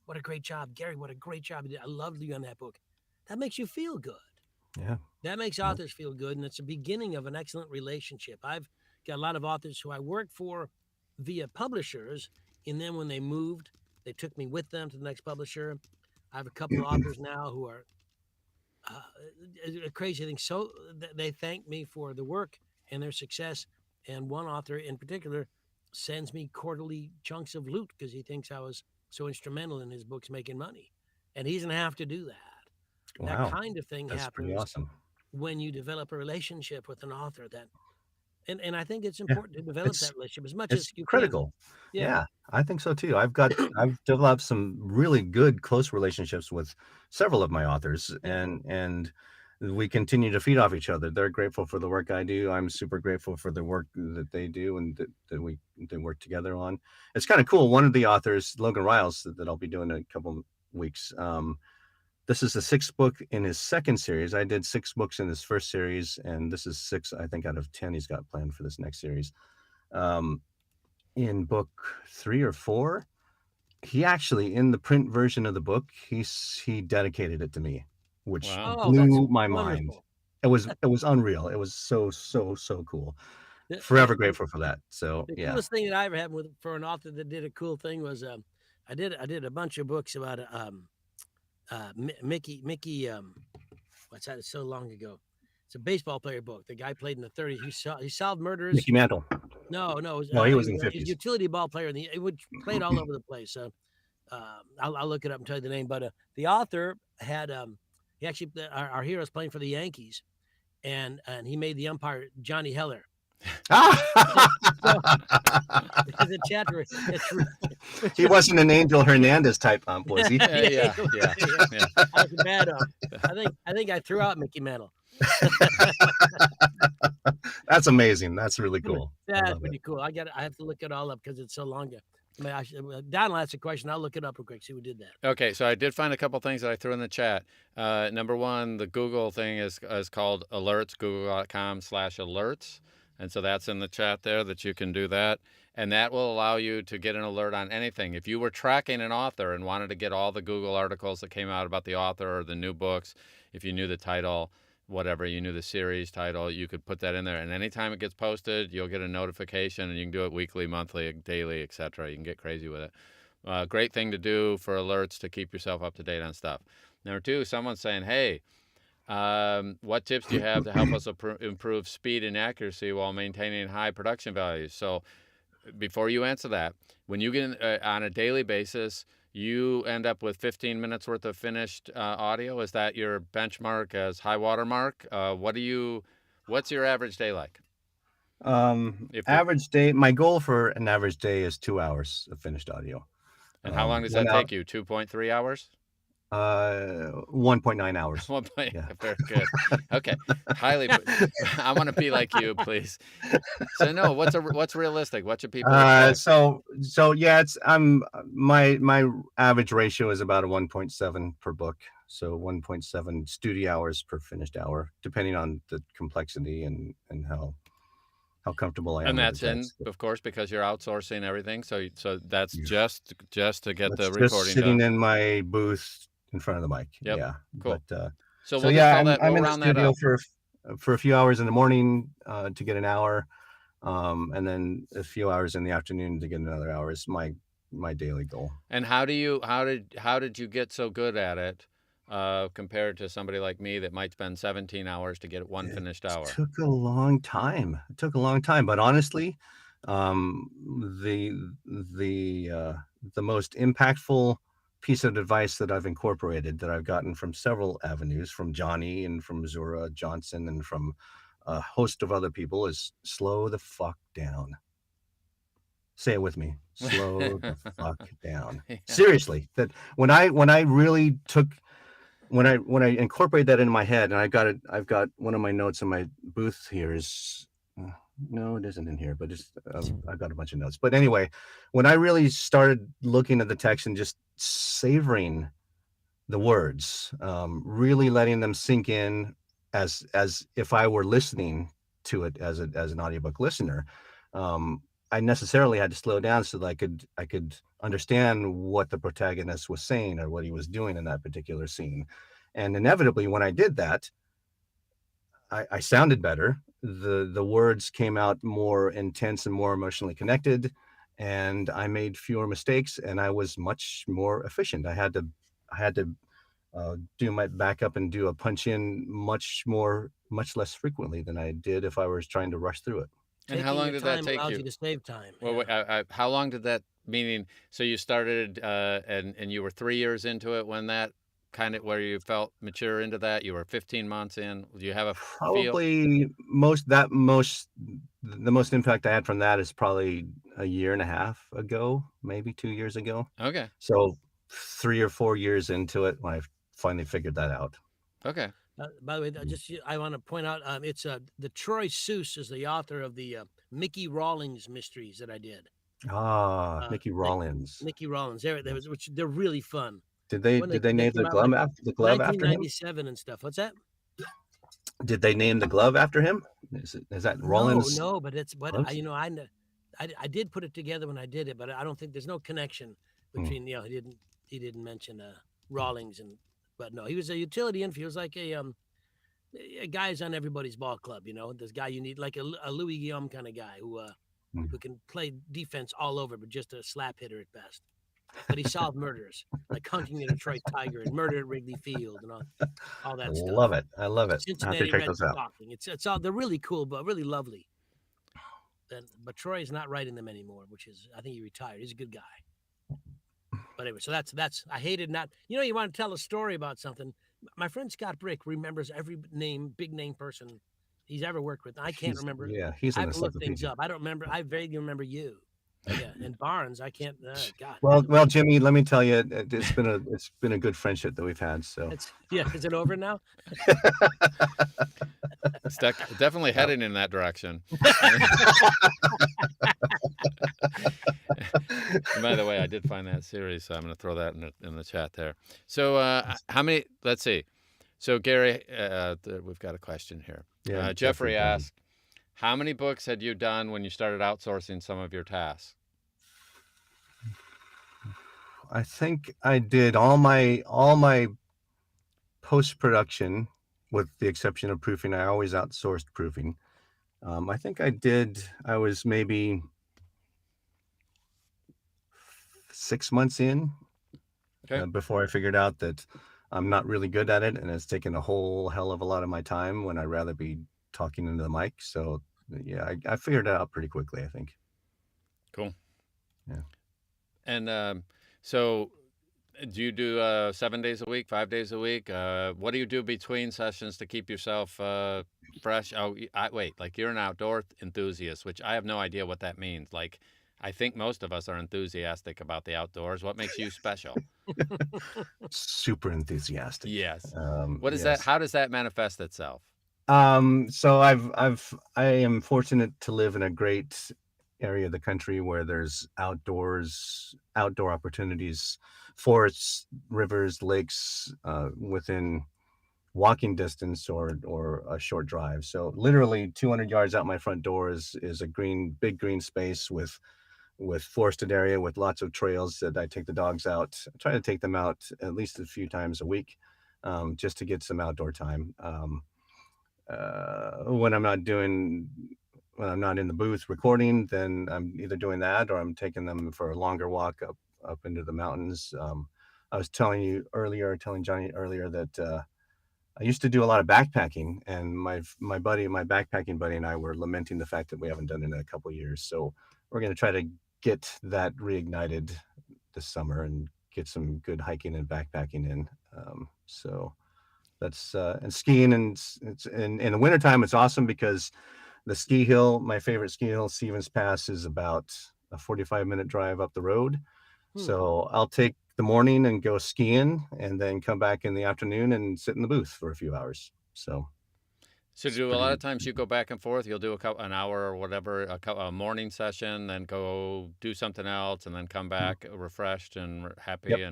what a great job, Gary, what a great job you did. I loved you on that book. That makes you feel good. Yeah. That makes authors feel good, and it's the beginning of an excellent relationship. I've got a lot of authors who I worked for via publishers, and then when they moved, they took me with them to the next publisher. I have a couple of authors now who are a crazy thing. So they thank me for the work and their success, and one author in particular sends me quarterly chunks of loot because he thinks I was so instrumental in his books making money, and he doesn't have to do that. Wow. That kind of thing happens pretty awesome. when you develop a relationship with an author. And I think it's important to develop that relationship as much as you critical. can. Yeah, I think so too. I've developed some really good close relationships with several of my authors, and we continue to feed off each other. They're grateful for the work I do. I'm super grateful for the work that they do and that we work together on. It's kind of cool. One of the authors, Logan Riles, that I'll be doing in a couple weeks. This is the 6th book in his second series. I did 6 books in his first series, and this is 6, I think, out of 10 he's got planned for this next series. In book 3 or 4, he actually, in the print version of the book, he dedicated it to me, which blew my mind. It was unreal. It was so cool. Forever grateful for that. So the coolest thing that I ever had for an author that did a cool thing was I did a bunch of books about Mickey what's that? It's so long ago. It's a baseball player book. The guy played in the 30s. He solved murders. Mickey Mantle. No, he was in the 50s. He's a utility ball player, and he would play it all over the place. So I'll look it up and tell you the name. But the author had he actually our hero's playing for the Yankees, and he made the umpire Johnny Heller. He wasn't an Angel Hernandez type ump, was he? Yeah. I was a bad ump. I think I threw out Mickey Mantle. That's amazing. That's really cool. That's pretty cool. I have to look it all up because it's so long. Don will ask a question. I'll look it up real quick. See who did that. Okay, so I did find a couple things that I threw in the chat. Number one, the Google thing is called alerts, google.com/alerts. And so that's in the chat there that you can do that. And that will allow you to get an alert on anything. If you were tracking an author and wanted to get all the Google articles that came out about the author or the new books, if you knew the title, whatever, you knew the series title, you could put that in there. And anytime it gets posted, you'll get a notification, and you can do it weekly, monthly, daily, etc. You can get crazy with it. Great thing to do for alerts to keep yourself up to date on stuff. Number two, someone's saying, hey, what tips do you have to help us improve speed and accuracy while maintaining high production values? So before you answer that, when you get on a daily basis, you end up with 15 minutes worth of finished audio. Is that your benchmark as high water mark? What's your average day like? Average day, my goal for an average day is 2 hours of finished audio. And how long does that take you? 2.3 hours? 1.9 hours. Yeah. Very good. Okay. I want to be like you, please. So no, what's realistic? What should people expect? So yeah, it's my average ratio is about a 1.7 per book. So 1.7 studio hours per finished hour, depending on the complexity and how comfortable I am. And that's of course, because you're outsourcing everything. So that's just to get the recording just sitting done. in my booth in front of the mic. Yep. Yeah. Cool. But, so we'll just call that, I'm we'll in the round that studio up. for a few hours in the morning to get an hour, and then a few hours in the afternoon to get another hour is my daily goal. And how did you get so good at it compared to somebody like me that might spend 17 hours to get one finished hour? It took a long time. But honestly, the most impactful piece of advice that I've incorporated, that I've gotten from several avenues, from Johnny and from Zura Johnson and from a host of other people, is slow the fuck down. Say it with me. Slow the fuck down. Yeah. Seriously, that when I really took, when I incorporate that into my head, and I've got one of my notes in my booth here is, no, it isn't in here, but it's I've got a bunch of notes. But anyway, when I really started looking at the text and just savoring the words, really letting them sink in as if I were listening to it as an audiobook listener, I necessarily had to slow down so that I could understand what the protagonist was saying or what he was doing in that particular scene. And inevitably, when I did that, I sounded better. The words came out more intense and more emotionally connected, and I made fewer mistakes, and I was much more efficient. I had to do my backup and do a punch in much less frequently than I did if I was trying to rush through it. And how long did that take you? To save time. Well, how long did that, meaning, so you started and you were 3 years into it when that kind of, where you felt mature into that? You were 15 months in. Do you have a probably feel? The most impact I had from that is probably a year and a half ago, maybe 2 years ago. Okay. So 3 or 4 years into it when I finally figured that out. Okay. By the way, I want to point out it's the Troy Seuss is the author of the Mickey Rawlings mysteries that I did. Mickey Rawlins. Mickey Rawlins. Which they're really fun. Did they name the glove after the glove after him? 1997 and stuff. What's that? Did they name the glove after him? Is that Rawlins? No, but it's I did put it together when I did it, but I don't think there's no connection between he didn't mention Rawlings but no, he was a utility infielder. He was like a guy's on everybody's ball club, this guy you need, like a Louis Guillaume kind of guy who can play defense all over, but just a slap hitter at best. But he solved murders, like hunting the Detroit Tiger and murder at Wrigley Field and all that stuff. Love it. I love it. Cincinnati Reds talking. It's all, they're really cool, but really lovely. But Troy is not writing them anymore, I think he retired. He's a good guy. But anyway, so that's I hated not. You want to tell a story about something. My friend Scott Brick remembers every big name person he's ever worked with. I can't remember. Yeah, he's I have to look things up. I don't remember. I vaguely remember you. Yeah, and Baarns, I can't. God. Well, Jimmy, let me tell you, it's been a good friendship that we've had. So is it over now? It's definitely heading in that direction. And by the way, I did find that series, so I'm going to throw that in the chat there. So how many? Let's see. So Gary, we've got a question here. Yeah, Jeffrey asked, how many books had you done when you started outsourcing some of your tasks? I think I did all my post-production, with the exception of proofing. I always outsourced proofing. I think I was maybe 6 months in before I figured out that I'm not really good at it, and it's taken a whole hell of a lot of my time when I'd rather be talking into the mic. So yeah, I figured it out pretty quickly, I think. Cool. Yeah. And so do you do 7 days a week, 5 days a week? What do you do between sessions to keep yourself fresh? Oh, wait, like you're an outdoor enthusiast, which I have no idea what that means. Like, I think most of us are enthusiastic about the outdoors. What makes you special? Super enthusiastic. Yes. What is that? How does that manifest itself? So I am fortunate to live in a great area of the country where there's outdoor opportunities, forests, rivers, lakes, within walking distance or a short drive. So literally 200 yards out my front door is a big green space with forested area with lots of trails that I take the dogs out. I try to take them out at least a few times a week, just to get some outdoor time. When I'm not in the booth recording, then I'm either doing that or I'm taking them for a longer walk up into the mountains. I was telling Johnny earlier that I used to do a lot of backpacking, and my backpacking buddy and I were lamenting the fact that we haven't done it in a couple of years. So we're going to try to get that reignited this summer and get some good hiking and backpacking in. So that's and skiing, and it's in the wintertime, it's awesome because the ski hill, my favorite ski hill, Stevens Pass, is about a 45-minute drive up the road. So I'll take the morning and go skiing, and then come back in the afternoon and sit in the booth for a few hours. So do a lot of times you go back and forth? You'll do an hour or whatever, a morning session, then go do something else, and then come back refreshed and happy,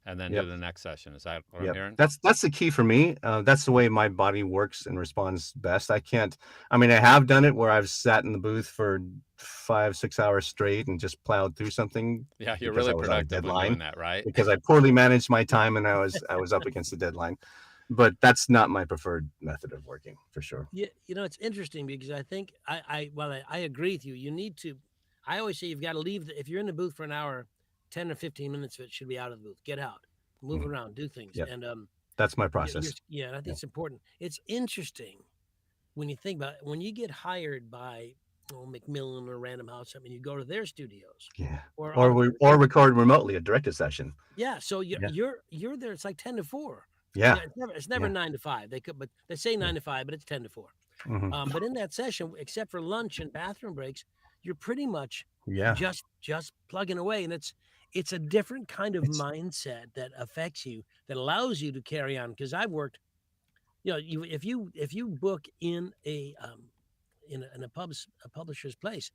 and then do the next session. Is that what I'm hearing? That's the key for me. That's the way my body works and responds best. I have done it where I've sat in the booth for 5-6 hours straight and just plowed through something. Yeah, you're really productive when doing that, right? Because I poorly managed my time and I was up against the deadline. But that's not my preferred method of working, for sure. Yeah, it's interesting because I think I agree with you. You need to. I always say you've got to leave. If you're in the booth for an hour, 10 or 15 minutes of it should be out of the booth. Get out, move around, do things. Yep. And that's my process. And I think it's important. It's interesting when you think about it. When you get hired by Macmillan or Random House, you go to their studios. Yeah. Or record remotely a directed session. Yeah. So you're there. It's like 10 to 4. Yeah. It's never 9 to 5. But they say 9 to 5, but it's 10 to 4. Mm-hmm. But in that session, except for lunch and bathroom breaks, you're pretty much just plugging away, and it's a different kind of mindset that affects you, that allows you to carry on. Because I've worked if you book in a publisher's place,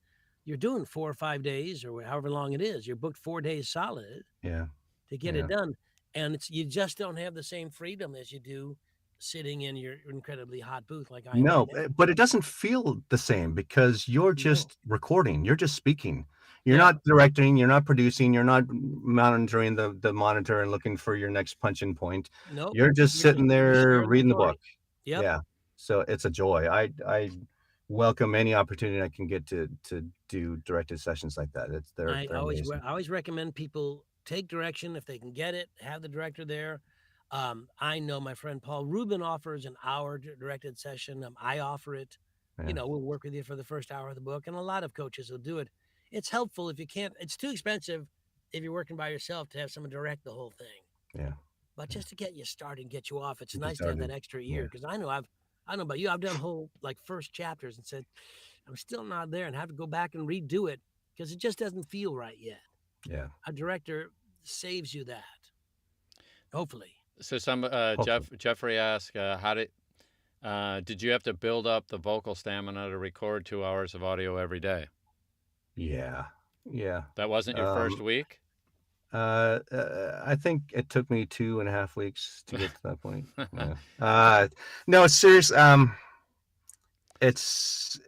you're doing 4 or 5 days or however long it is. You're booked 4 days solid to get it done, and you just don't have the same freedom as you do sitting in your incredibly hot booth like I am right now. But it doesn't feel the same because you're just recording. You're just speaking. You're Yeah. not directing. You're not producing. You're not monitoring the monitor and looking for your next punch-in point. Nope. You're just sitting there sharing the reading the story. book. Yep. Yeah. So it's a joy. I welcome any opportunity I can get to do directed sessions like that. They're amazing. I always recommend people take direction if they can get it. Have the director there. I know my friend Paul Rubin offers an hour directed session. I offer it. Yeah. We'll work with you for the first hour of the book, and a lot of coaches will do it. It's helpful if you can't. It's too expensive if you're working by yourself to have someone direct the whole thing. Yeah. But just to get you started and get you off, it's Get you nice to have that started. extra ear, because I know about you. I've done whole first chapters and said, I'm still not there, and have to go back and redo it because it just doesn't feel right yet. Yeah. A director saves you that. Hopefully. So Jeffrey asked, did you have to build up the vocal stamina to record 2 hours of audio every day? Yeah. That wasn't your first week? I think it took me 2.5 weeks to get to that point. Yeah. No, it's serious. It's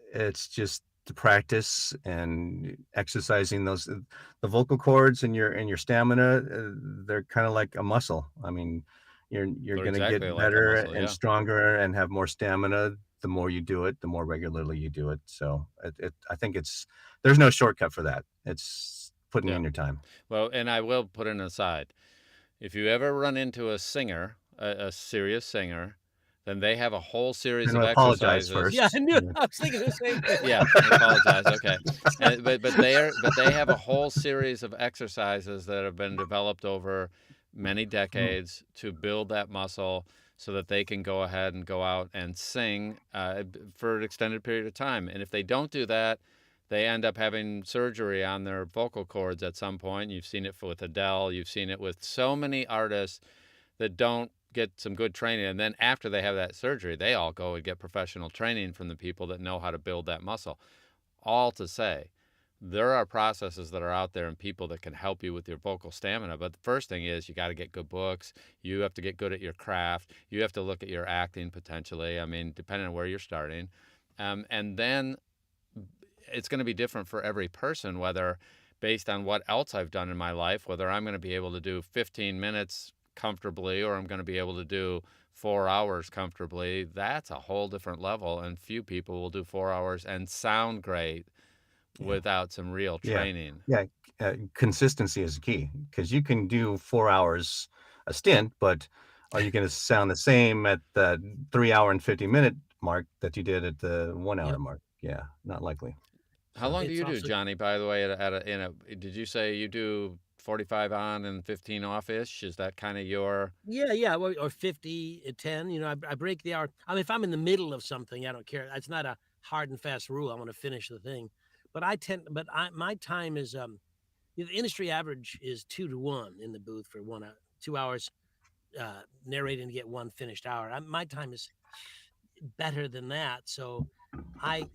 just the practice and exercising the vocal cords and your stamina. They're kind of like a muscle. I mean, you're going to get better and stronger and have more stamina the more you do it, the more regularly you do it. So I think there's no shortcut for that. It's putting in your time. Well, and I will put an aside. If you ever run into a singer, a serious singer, then they have a whole series of exercises. First. Yeah, I knew. I was thinking the same thing. Yeah, I apologize. Okay, but they have a whole series of exercises that have been developed over many decades to build that muscle, so that they can go ahead and go out and sing for an extended period of time. And if they don't do that, they end up having surgery on their vocal cords at some point. You've seen it with Adele. You've seen it with so many artists that don't get some good training. And then after they have that surgery, they all go and get professional training from the people that know how to build that muscle. All to say, there are processes that are out there and people that can help you with your vocal stamina. But the first thing is you got to get good books. You have to get good at your craft. You have to look at your acting potentially. I mean, depending on where you're starting. And then it's going to be different for every person, whether based on what else I've done in my life, whether I'm going to be able to do 15 minutes comfortably or I'm going to be able to do 4 hours comfortably. That's a whole different level. And few people will do 4 hours and sound great without some real training. Yeah. Consistency is key, because you can do 4 hours a stint, but are you going to sound the same at the 3 hour and 50-minute mark that you did at the 1 hour mark? Yeah, not likely. How long do you do, Johnny, by the way, did you say you do 45 on and 15 off-ish? Is that kind of your... Yeah, or 50 at 10. I break the hour. I mean, if I'm in the middle of something, I don't care. It's not a hard and fast rule. I want to finish the thing. But my time is, the industry average is 2 to 1 in the booth for 2 hours narrating to get one finished hour. My time is better than that. So I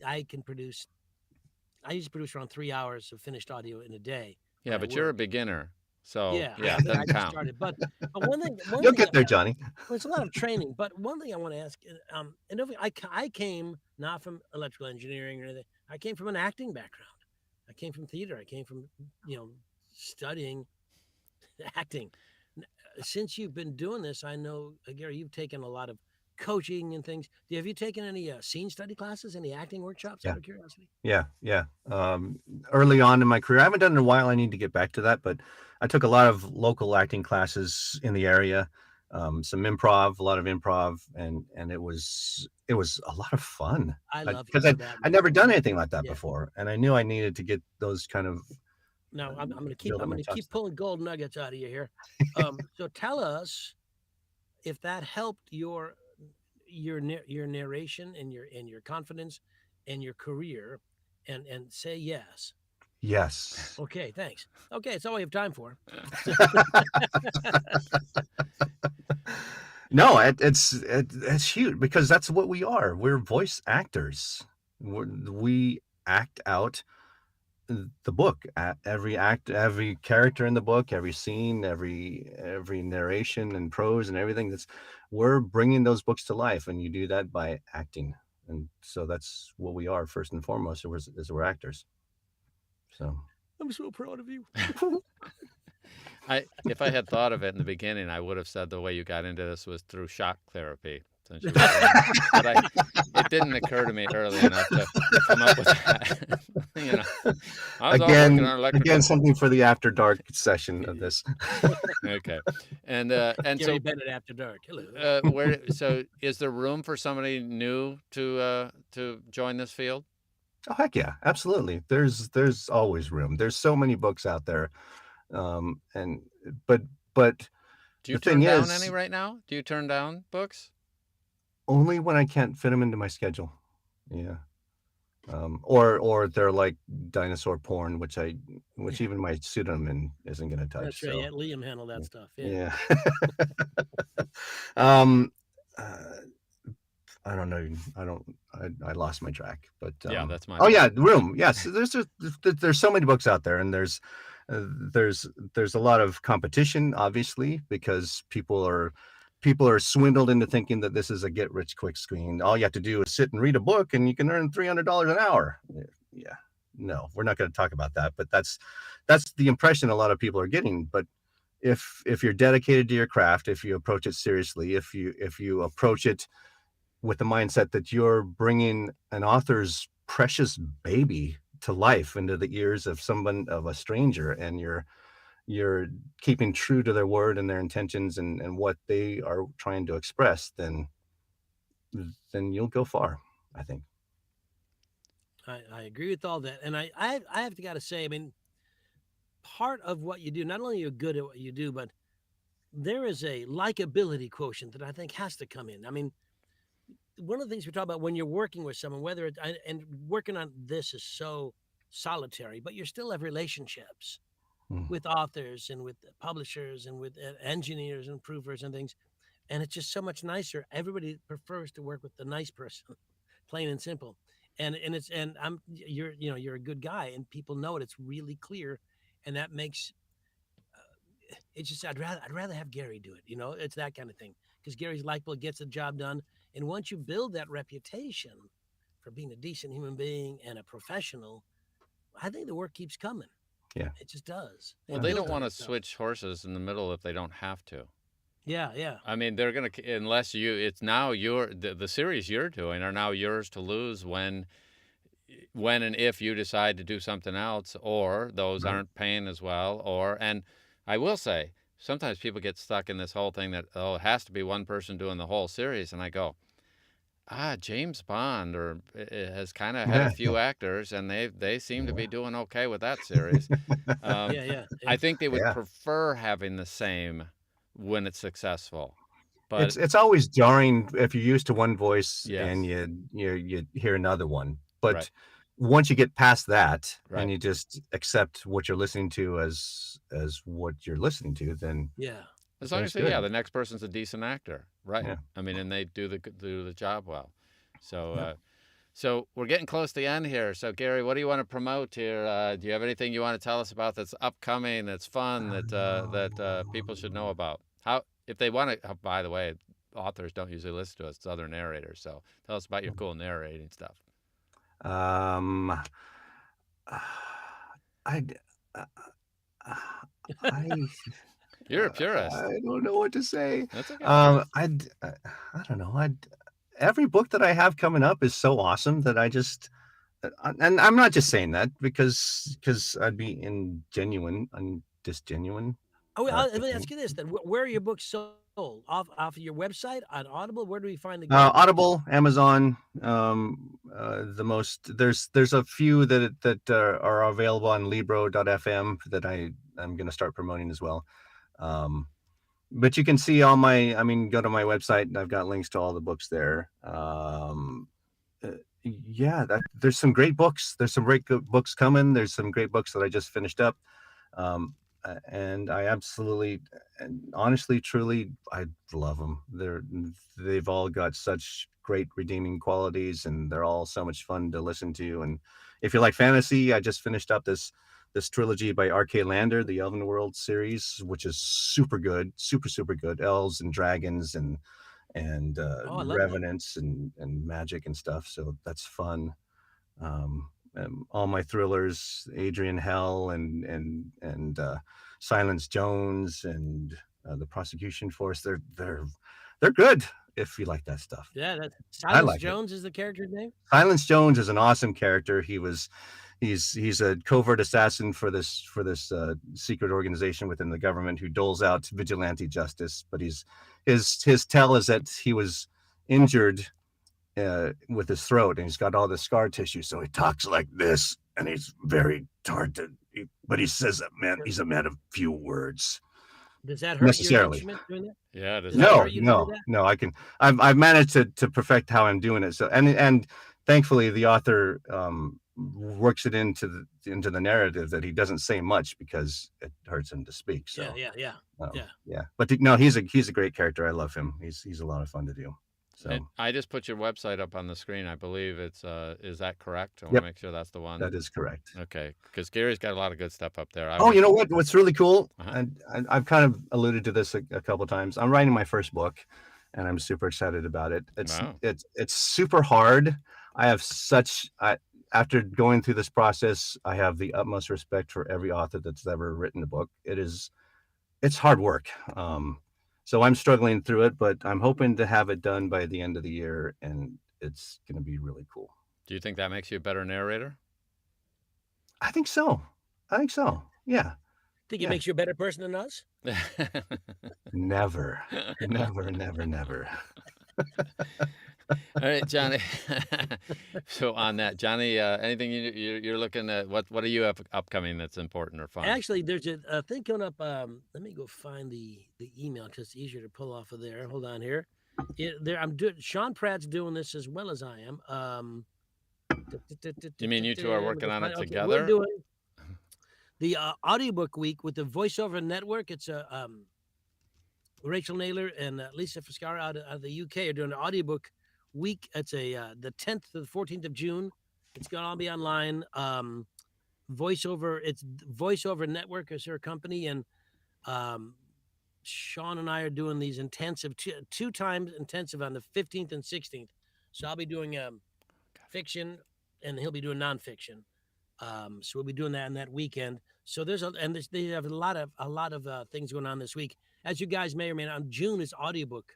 usually produce around 3 hours of finished audio in a day. Yeah, but you're a beginner. So yeah, it I doesn't count. Started. But one thing you'll get there, Johnny. Well, it's a lot of training. But one thing I want to ask, and I came not from electrical engineering or anything. I came from an acting background. I came from theater. I came from studying acting. Since you've been doing this, I know, Gary, you've taken a lot of coaching and things. Have you taken any scene study classes, any acting workshops, out of curiosity? Yeah. Early on in my career, I haven't done it in a while. I need to get back to that, but I took a lot of local acting classes in the area, some improv, a lot of improv, and it was a lot of fun. I love because I'd never done anything like that before, and I knew I needed to get those kind of. No, I'm going to keep pulling gold nuggets out of you here. So tell us if that helped your narration and your confidence and your career, and say yes. Yes. Okay, thanks. Okay, it's all we have time for. No, it's huge because that's what we are. We're voice actors. We act out the book. Every act, every character in the book, every scene, every narration and prose and everything. We're bringing those books to life, and you do that by acting. And so that's what we are first and foremost. Is we're actors. So I'm so proud of you. If I had thought of it in the beginning, I would have said the way you got into this was through shock therapy. Since you but it didn't occur to me early enough to come up with that. I was again, something for the after dark session of this. Okay, and Gary so Bennett After Dark. Hello. so is there room for somebody new to join this field? Oh heck yeah, absolutely. There's always room. There's so many books out there, but do you the thing turn down is, any right now? Do you turn down books? Only when I can't fit them into my schedule. Yeah. Or they're like dinosaur porn, which even my pseudonym isn't going to touch. That's right. So. Yeah, Liam handled that stuff. Yeah. I don't know. I lost my track, but yeah, that's my. Oh yeah, room. Yes, there's so many books out there, and there's a lot of competition, obviously, because people are swindled into thinking that this is a get rich quick scheme. All you have to do is sit and read a book and you can earn $300 an hour. Yeah. No, we're not going to talk about that, but that's the impression a lot of people are getting. But if you're dedicated to your craft, if you approach it seriously, if you approach it with the mindset that you're bringing an author's precious baby to life into the ears of a stranger, and you're keeping true to their word and their intentions and what they are trying to express, then you'll go far, I think. I agree with all that. And I have to got to say, I mean, part of what you do, not only are you good at what you do, but there is a likability quotient that I think has to come in. I mean, one of the things we talk about when you're working with someone, whether it, and working on this is so solitary, but you still have relationships with authors and with publishers and with engineers and proofers and things. And it's just so much nicer. Everybody prefers to work with the nice person, plain and simple. And you're a good guy, and people know it. It's really clear, and that makes it's just I'd rather have Gary do it. It's that kind of thing, because Gary's likable, gets the job done, and once you build that reputation for being a decent human being and a professional, I think the work keeps coming. Yeah, it just does. Well, they don't want to switch horses in the middle if they don't have to. Yeah. I mean, they're gonna, unless it's now the series you're doing are now yours to lose when and if you decide to do something else, or those aren't paying as well, and I will say, sometimes people get stuck in this whole thing that, it has to be one person doing the whole series, and I go, James Bond has kind of had a few actors, and they seem to be doing okay with that series. Yeah. I think they would prefer having the same when it's successful. But it's always jarring if you're used to one voice and you hear another one. But once you get past that and you just accept what you're listening to as what you're listening to, then as long as the next person's a decent actor, right? Yeah. I mean, and they do the job well. So so we're getting close to the end here. So Gary, what do you want to promote here? Do you have anything you want to tell us about that's upcoming, that's fun, that people should know about? How, if they want to? By the way, authors don't usually listen to us; it's other narrators. So tell us about your cool narrating stuff. You're a purist. I don't know what to say. That's okay. I don't know. Every book that I have coming up is so awesome that I just, and I'm not just saying that because I'd be ingenuine and disgenuine. Oh, let me ask you this then: where are your books sold? Off of your website, on Audible? Where do we find the Audible, Amazon? The most there's a few that are available on Libro.fm that I'm going to start promoting as well. But you can see all my, go to my website and I've got links to all the books there. There's some great books. There's some great books coming. There's some great books that I just finished up. And I absolutely and honestly, truly, I love them. They've all got such great redeeming qualities, and they're all so much fun to listen to. And if you like fantasy, I just finished up this trilogy by R.K. Lander, the Elven World series, which is super good, super good. Elves and dragons and Oh, I love that. revenants and magic and stuff. So that's fun. All my thrillers, Adrian Hell and Silence Jones and the Prosecution Force, they're good if you like that stuff. Yeah, that's I Silence like it. Jones is the character's name. Silence Jones is an awesome character. He's a covert assassin for this secret organization within the government who doles out vigilante justice. But his tell is that he was injured with his throat, and he's got all the scar tissue, so he talks like this, and he's very hard to. But he says that he's a man of few words. Does that hurt necessarily? you, Schmidt, doing that? Yeah. Does that that No, hurt you to no, no. I've managed to perfect how I'm doing it. So and thankfully the author works it into the narrative that he doesn't say much because it hurts him to speak. So Yeah. But no, he's a great character. I love him. He's a lot of fun to do. So And I just put your website up on the screen. I believe it's is that correct? I want Yep. to make sure that's the one. that is correct. Okay, because Gary's got a lot of good stuff up there. Oh, you know what? What's really cool, Uh-huh. and I've kind of alluded to this a couple times. I'm writing my first book, and I'm super excited about it. Wow. It's super hard. I have after going through this process, I have the utmost respect for every author that's ever written a book. It's hard work. So I'm struggling through it, but I'm hoping to have it done by the end of the year, and it's going to be really cool. Do you think that makes you a better narrator? I think so. Yeah. Think Yeah. it makes you a better person than us? Never. All right, Johnny. So on that, Johnny, anything you're looking at? What are you upcoming that's important or fun? Actually, there's a thing coming up. Let me go find the email because it's easier to pull off of there. Hold on here. I'm doing. Sean Pratt's doing this as well as I am. You mean you two are working on it Okay, together? we're doing the Audiobook Week with the Voiceover Network. It's Rachel Naylor and Lisa Fiscara out of the UK are doing an Audiobook Week. It's the 10th to the 14th of June. It's going to all be online. Voiceover, it's Voiceover Network is her company, and Sean and I are doing these intensive two times intensive on the 15th and 16th. So I'll be doing fiction, and he'll be doing nonfiction. So we'll be doing that on that weekend. So they have a lot of things going on this week. As you guys may or may not, June is Audiobook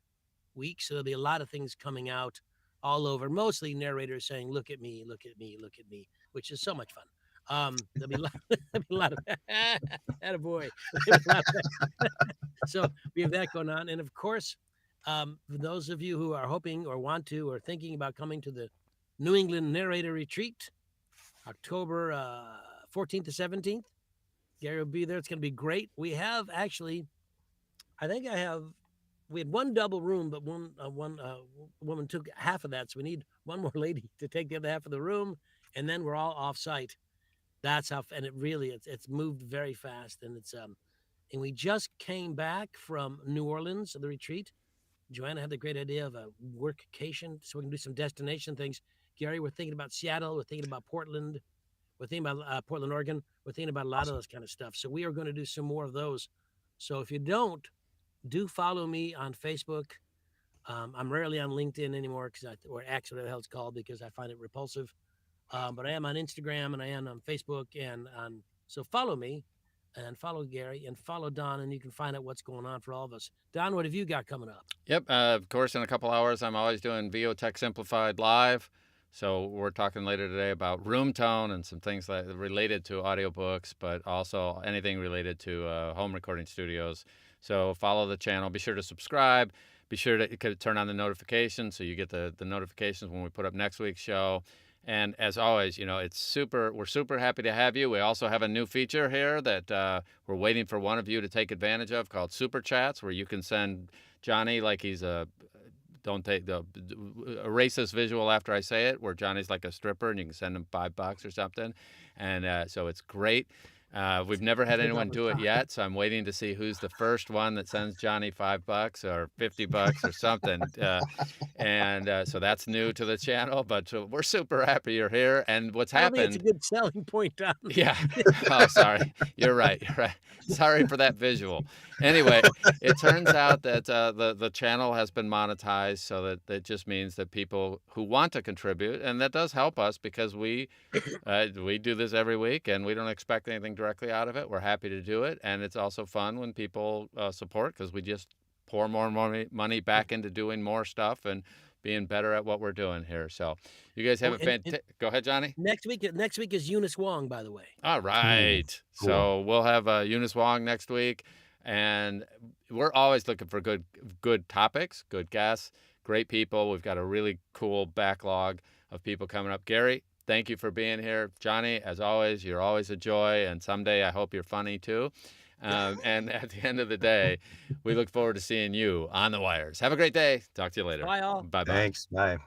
Week, so there'll be a lot of things coming out all over. Mostly narrators saying, "Look at me, look at me, look at me," which is so much fun. There'll be a lot of attaboy. So we have that going on, and of course, for those of you who are hoping or want to or thinking about coming to the New England Narrator Retreat, October 14th to 17th, Gary will be there. It's going to be great. We have actually, we had one double room, but one woman took half of that, so we need one more lady to take the other half of the room, and then we're all off-site. That's how, and it's moved very fast, and and we just came back from New Orleans, the retreat. Joanna had the great idea of a workcation, so we can do some destination things. Gary, we're thinking about Seattle, we're thinking about Portland, we're thinking about Portland, Oregon, we're thinking about a lot of those kind of stuff. So we are going to do some more of those. So if you don't, do follow me on Facebook. I'm rarely on LinkedIn anymore or X, whatever the hell it's called, because I find it repulsive. But I am on Instagram and I am on Facebook, so follow me and follow Gary and follow Don, and you can find out what's going on for all of us. Don, what have you got coming up? Yep. Of course, in a couple hours, I'm always doing VO Tech Simplified live. So we're talking later today about room tone and some things related to audiobooks, but also anything related to home recording studios. So follow the channel. Be sure to subscribe. Be sure to turn on the notifications so you get the notifications when we put up next week's show. And as always, we're super happy to have you. We also have a new feature here that we're waiting for one of you to take advantage of called Super Chats, where you can send Johnny like he's erase this visual after I say it, where Johnny's like a stripper and you can send him $5 or something. And so it's great. We've never had Pick anyone up a do it copy. yet, so I'm waiting to see who's the first one that sends Johnny $5 or $50 or something. So that's new to the channel, but we're super happy you're here. And what's I don't think it's a happened? good selling point, Don. Yeah. Oh, sorry. You're right. You're right. Sorry for that visual. Anyway, it turns out that the channel has been monetized, so that just means that people who want to contribute, and that does help us because we do this every week and we don't expect anything directly out of it. We're happy to do it, and it's also fun when people support because we just pour more money back into doing more stuff and being better at what we're doing here. So you guys have go ahead, Johnny. Next week is Eunice Wong, by the way. All right. Cool. So we'll have Eunice Wong next week, and we're always looking for good topics, good guests, great people. We've got a really cool backlog of people coming up. Gary, thank you for being here. Johnny, as always, you're always a joy, and someday I hope you're funny too. And at the end of the day, we look forward to seeing you on the wires. Have a great day. Talk to you later. Bye all. Bye-bye. Thanks. Bye.